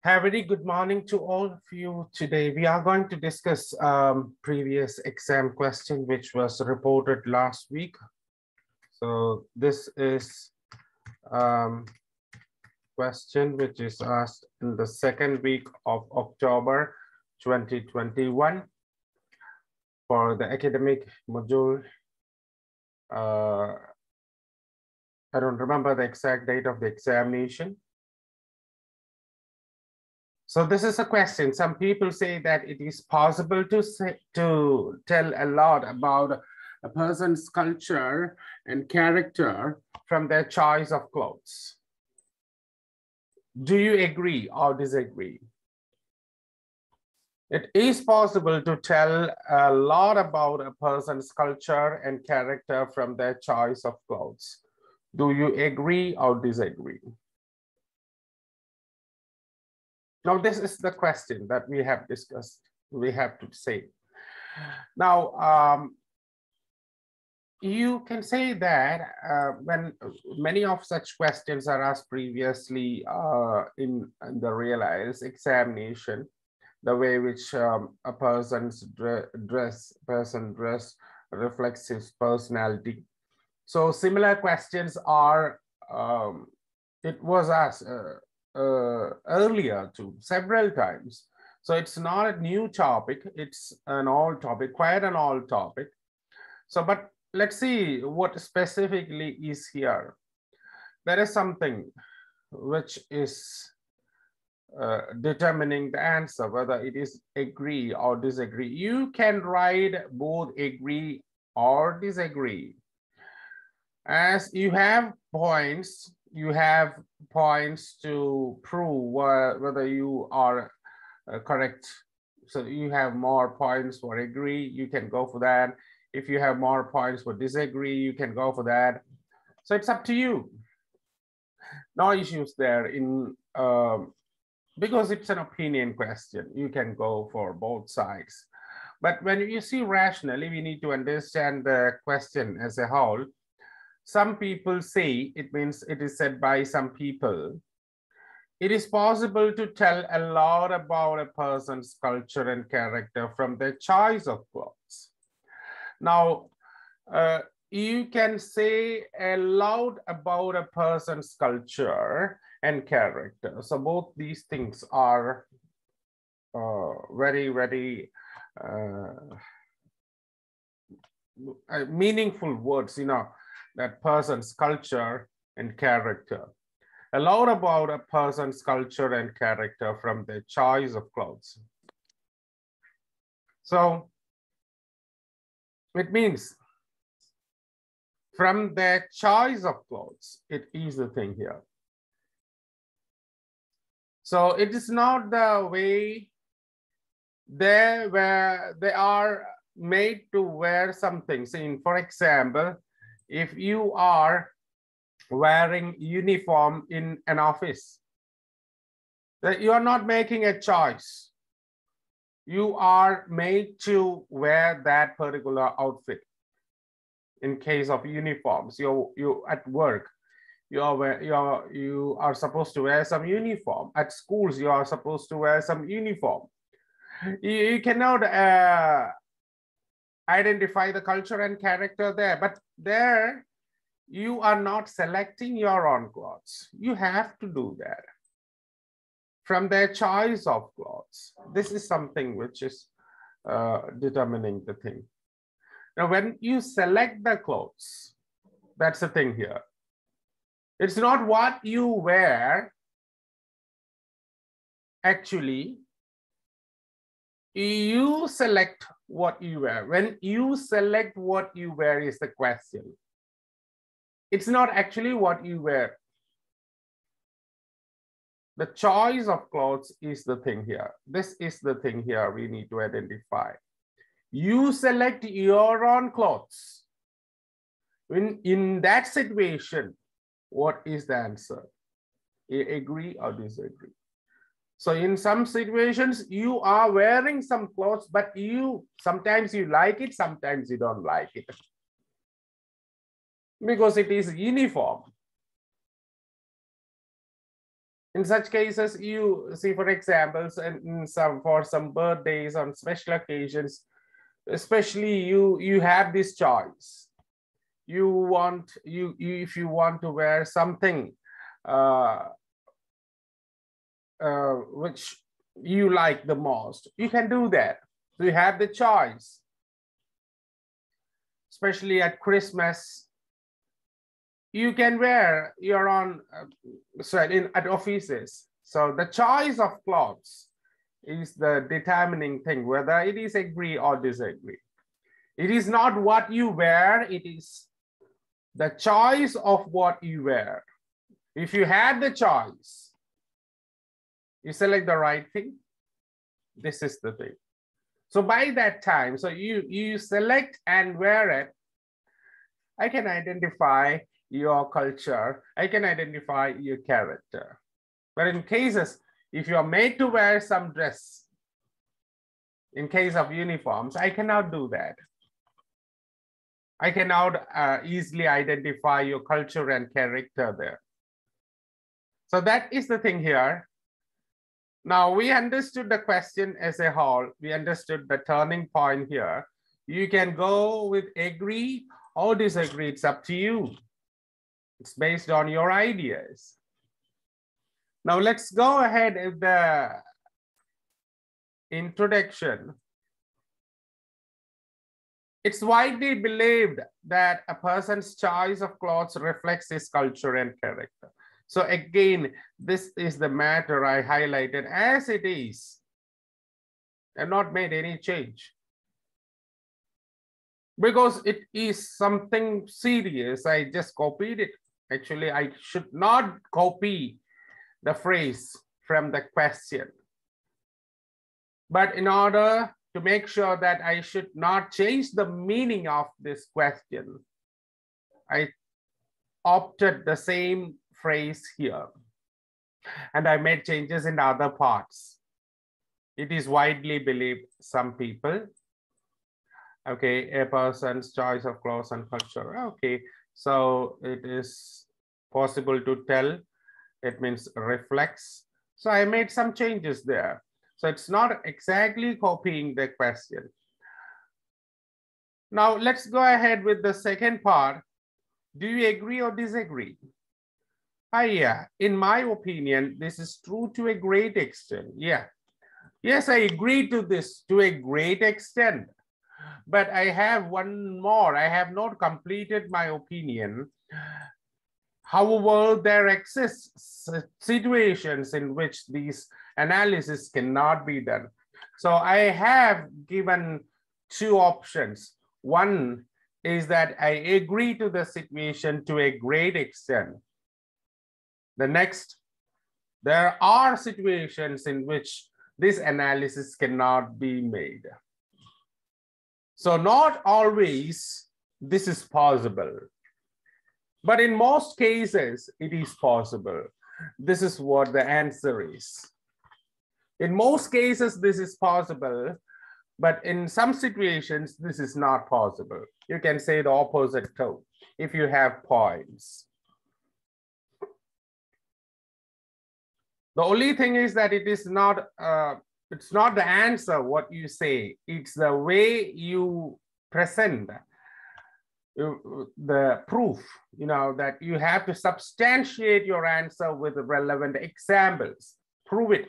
A very good morning to all of you. Today we are going to discuss previous exam question which was reported last week. So this is question which is asked in the second week of October 2021 for the academic module. I don't remember the exact date of the examination. So this is a question. Some people say that it is possible to tell a lot about a person's culture and character from their choice of clothes. Do you agree or disagree? It is possible to tell a lot about a person's culture and character from their choice of clothes. Do you agree or disagree? Now, this is the question that we have discussed, we have to say. Now, you can say that when many of such questions are asked previously in the realized examination, the way which a person's dress reflects his personality. So similar questions are, it was asked earlier too, several times. So it's not a new topic, it's an old topic, quite an old topic. So, but let's see what specifically is here. There is something which is determining the answer, whether it is agree or disagree. You can write both agree or disagree. As you have points, to prove whether you are correct. So you have more points for agree, you can go for that. If you have more points for disagree, you can go for that. So it's up to you. No issues there in because it's an opinion question. You can go for both sides. But when you see rationally, we need to understand the question as a whole. Some people say, it means it is said by some people, it is possible to tell a lot about a person's culture and character from their choice of clothes. Now, you can say a lot about a person's culture and character. So both these things are very, very meaningful words, you know, that person's culture and character. A lot about a person's culture and character from their choice of clothes. So it means from their choice of clothes, it is the thing here. So it is not the way they are made to wear something. See, for example, if you are wearing uniform in an office, that you are not making a choice. You are made to wear that particular outfit. In case of uniforms, you at work, you are supposed to wear some uniform. At schools, you are supposed to wear some uniform. You cannot identify the culture and character there, but there you are not selecting your own clothes. You have to do that from their choice of clothes. This is something which is determining the thing. Now, when you select the clothes, that's the thing here. It's not what you wear. Actually, you select what you wear. When you select what you wear is the question. It's not actually what you wear. The choice of clothes is the thing here. This is the thing here we need to identify. You select your own clothes. In that situation, what is the answer? Agree or disagree? So in some situations, you are wearing some clothes, but sometimes you like it, sometimes you don't like it. Because it is uniform. In such cases, you see, for examples, and for some birthdays on special occasions, especially you have this choice. If you want to wear something which you like the most, you can do that. So you have the choice. Especially at Christmas, you can wear your own at offices. So the choice of clothes is the determining thing, whether it is agree or disagree. It is not what you wear, it is the choice of what you wear. If you had the choice, you select the right thing. This is the thing. So by that time, so you select and wear it, I can identify your culture, I can identify your character. But in cases, if you are made to wear some dress, in case of uniforms, I cannot do that. I cannot easily identify your culture and character there. So that is the thing here. Now we understood the question as a whole. We understood the turning point here. You can go with agree or disagree. It's up to you. It's based on your ideas. Now let's go ahead with the introduction. It's widely believed that a person's choice of clothes reflects his culture and character. So again, this is the matter I highlighted as it is. I've not made any change. Because it is something serious, I just copied it. Actually, I should not copy the phrase from the question. But in order to make sure that I should not change the meaning of this question, I opted the same phrase here. And I made changes in other parts. It is widely believed, some people. Okay, a person's choice of clothes and culture. Okay, so it is possible to tell. It means reflects. So I made some changes there. So it's not exactly copying the question. Now let's go ahead with the second part. Do you agree or disagree? Yeah, in my opinion, this is true to a great extent. Yeah. Yes, I agree to this to a great extent. But I have one more. I have not completed my opinion. However, there exists situations in which these analysis cannot be done. So I have given two options. One is that I agree to the situation to a great extent. The next, there are situations in which this analysis cannot be made. So not always this is possible. But in most cases, it is possible. This is what the answer is. In most cases, this is possible, but in some situations, this is not possible. You can say the opposite too, if you have points. The only thing is that it is not, it's not the answer, what you say, it's the way you present the proof, that you have to substantiate your answer with relevant examples, prove it.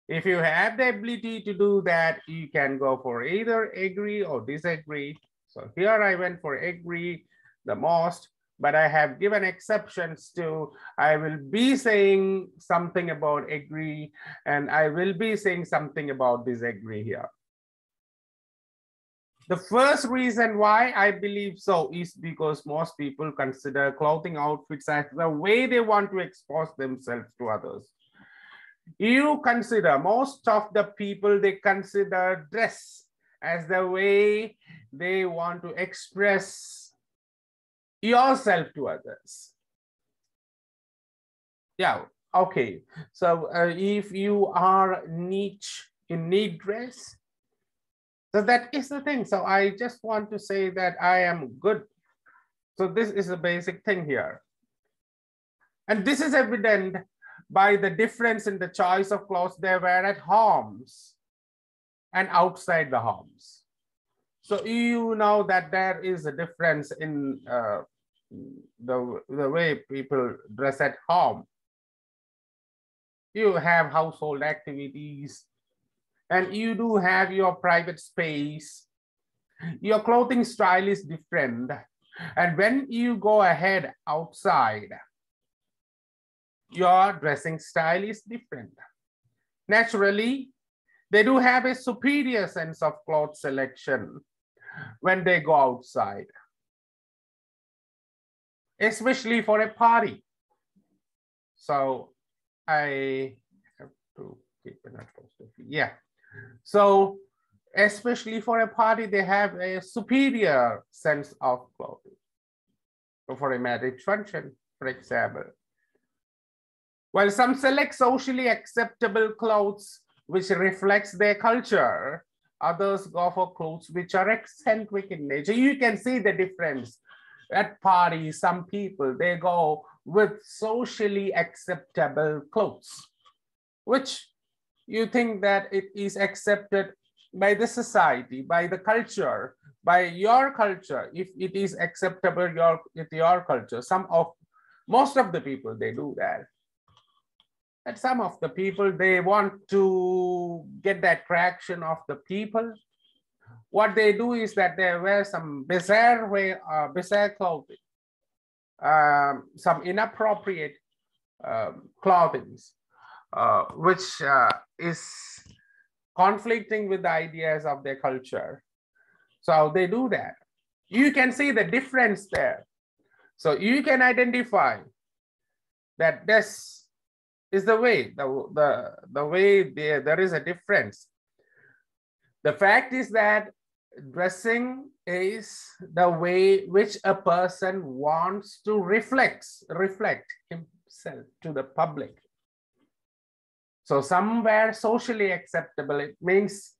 If you have the ability to do that, you can go for either agree or disagree. So here I went for agree the most, but I have given exceptions to, I will be saying something about agree and I will be saying something about disagree here. The first reason why I believe so is because most people consider clothing outfits as the way they want to expose themselves to others. You consider, most of the people, they consider dress as the way they want to express yourself to others. Yeah, okay. So if you are in neat dress, so that is the thing. So I just want to say that I am good. So this is a basic thing here. And this is evident by the difference in the choice of clothes they wear at homes and outside the homes. So you know that there is a difference in the way people dress at home. You have household activities and you do have your private space. Your clothing style is different. And when you go ahead outside, your dressing style is different. Naturally, they do have a superior sense of cloth selection when they go outside, especially for a party. So I have to keep an apostrophe. Yeah. So especially for a party, they have a superior sense of clothing. So for a marriage function, for example. While some select socially acceptable clothes which reflects their culture, others go for clothes which are eccentric in nature. You can see the difference. At parties, some people, they go with socially acceptable clothes, which you think that it is accepted by the society, by the culture, by your culture. If it is acceptable with your culture, most of the people, they do that. And some of the people, they want to get the attraction of the people. What they do is that they wear some bizarre clothing, some inappropriate clothing, which is conflicting with the ideas of their culture. So they do that. You can see the difference there. So you can identify that this is the way, the way there is a difference. The fact is that dressing is the way which a person wants to reflect himself to the public. So somewhere socially acceptable, it means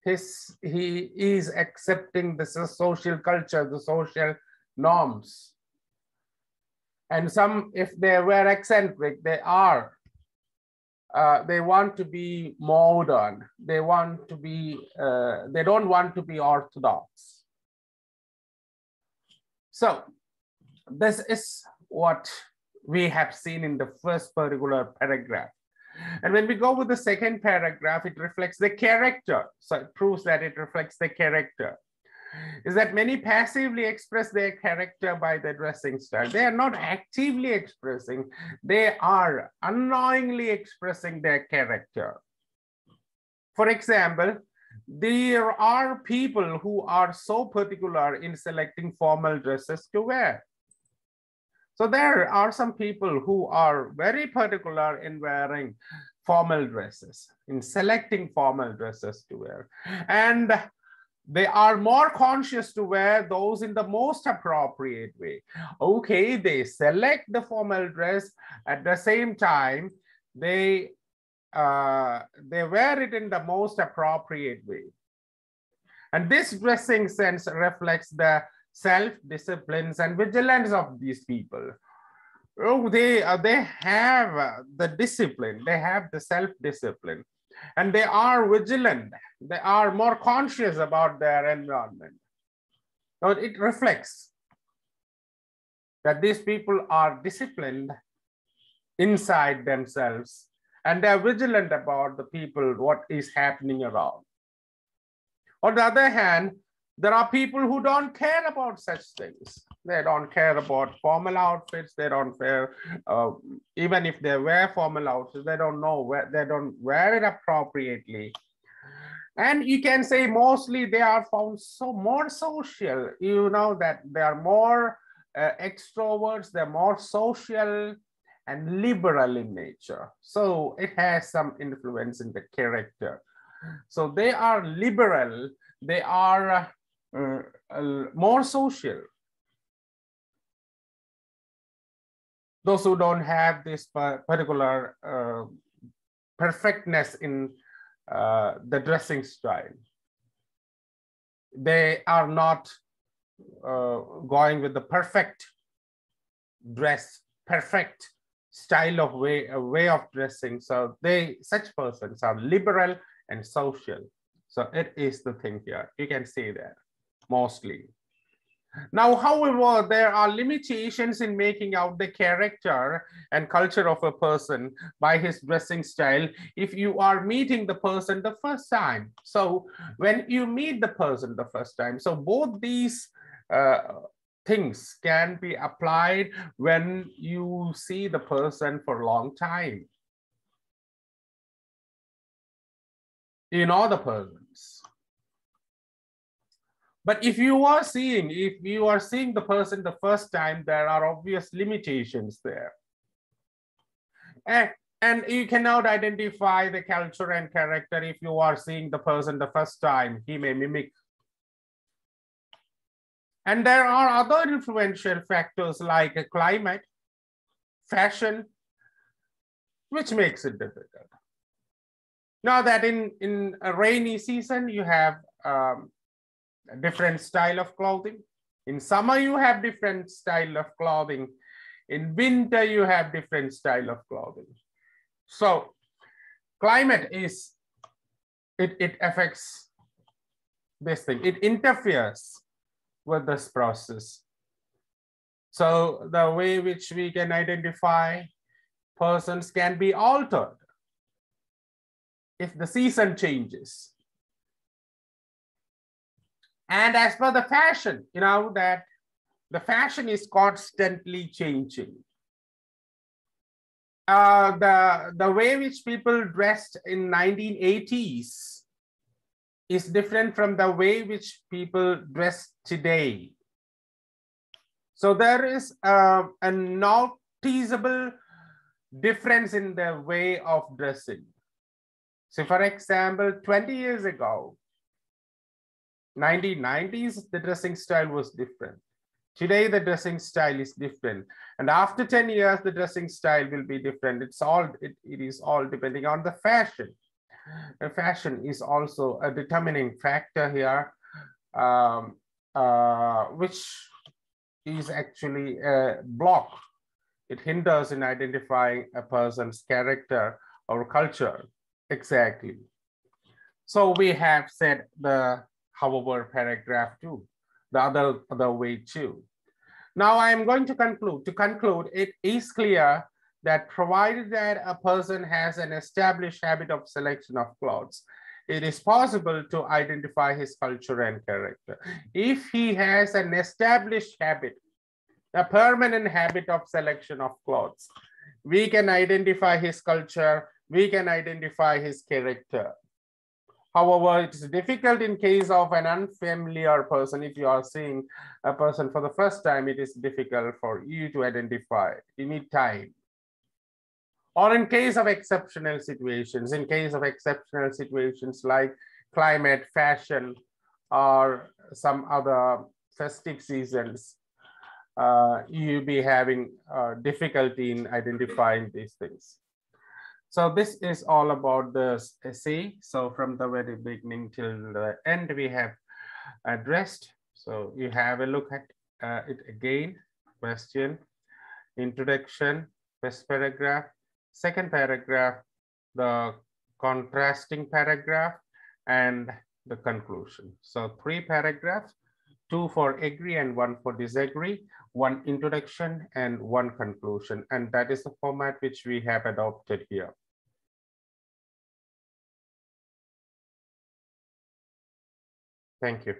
he is accepting the social culture, the social norms. And some, if they were eccentric, they want to be modern. They want to be, they don't want to be orthodox. So this is what we have seen in the first particular paragraph. And when we go with the second paragraph, it reflects the character. So it proves that it reflects the character. Is that many passively express their character by their dressing style. They are not actively expressing, they are unknowingly expressing their character. For example, there are people who are so particular in selecting formal dresses to wear. So there are some people who are very particular in wearing formal dresses, in selecting formal dresses to wear. And they are more conscious to wear those in the most appropriate way. Okay, they select the formal dress, at the same time, they wear it in the most appropriate way. And this dressing sense reflects the self-disciplines and vigilance of these people. Oh, they have the discipline, they have the self-discipline, and they are vigilant. They are more conscious about their environment. So it reflects that these people are disciplined inside themselves, and they're vigilant about the people, what is happening around. On the other hand, there are people who don't care about such things. They don't care about formal outfits. They don't wear, even if they wear formal outfits, they don't wear it appropriately. And you can say mostly they are found more social. You know that they are more extroverts, they're more social and liberal in nature. So it has some influence in the character. So they are liberal, they are more social. Those who don't have this particular perfectness in the dressing style, they are not going with the perfect dress, perfect style of way of dressing. So such persons are liberal and social. So it is the thing here. You can see that mostly. Now, however, there are limitations in making out the character and culture of a person by his dressing style if you are meeting the person the first time. So when you meet the person the first time, so both these things can be applied when you see the person for a long time. You know the persons. But if you are seeing the person the first time, there are obvious limitations there. And you cannot identify the culture and character if you are seeing the person the first time. He may mimic. And there are other influential factors like a climate, fashion, which makes it difficult. Now that in a rainy season, you have a different style of clothing. In summer, you have different style of clothing. In winter, you have different style of clothing. So climate it affects this thing. It interferes with this process. So the way which we can identify persons can be altered if the season changes. And as per the fashion, you know that the fashion is constantly changing. The way which people dressed in 1980s is different from the way which people dress today. So there is a noticeable difference in the way of dressing. So for example, 20 years ago, 1990s, the dressing style was different. Today, the dressing style is different. And after 10 years, the dressing style will be different. It is all depending on the fashion. The fashion is also a determining factor here, which is actually a block. It hinders in identifying a person's character or culture. Exactly. So we have said the however paragraph 2, the other way too. Now I am going to conclude. To conclude, it is clear that provided that a person has an established habit of selection of clothes, it is possible to identify his culture and character. If he has an established habit, a permanent habit of selection of clothes, we can identify his culture, we can identify his character. However, it is difficult in case of an unfamiliar person. If you are seeing a person for the first time, it is difficult for you to identify. You need time. Or in case of exceptional situations, like climate, fashion, or some other festive seasons, you'll be having difficulty in identifying these things. So this is all about the essay. So from the very beginning till the end, we have addressed. So you have a look at it again. Question, introduction, first paragraph, second paragraph, the contrasting paragraph, and the conclusion. So 3 paragraphs, 2 for agree and 1 for disagree, 1 introduction and 1 conclusion. And that is the format which we have adopted here. Thank you.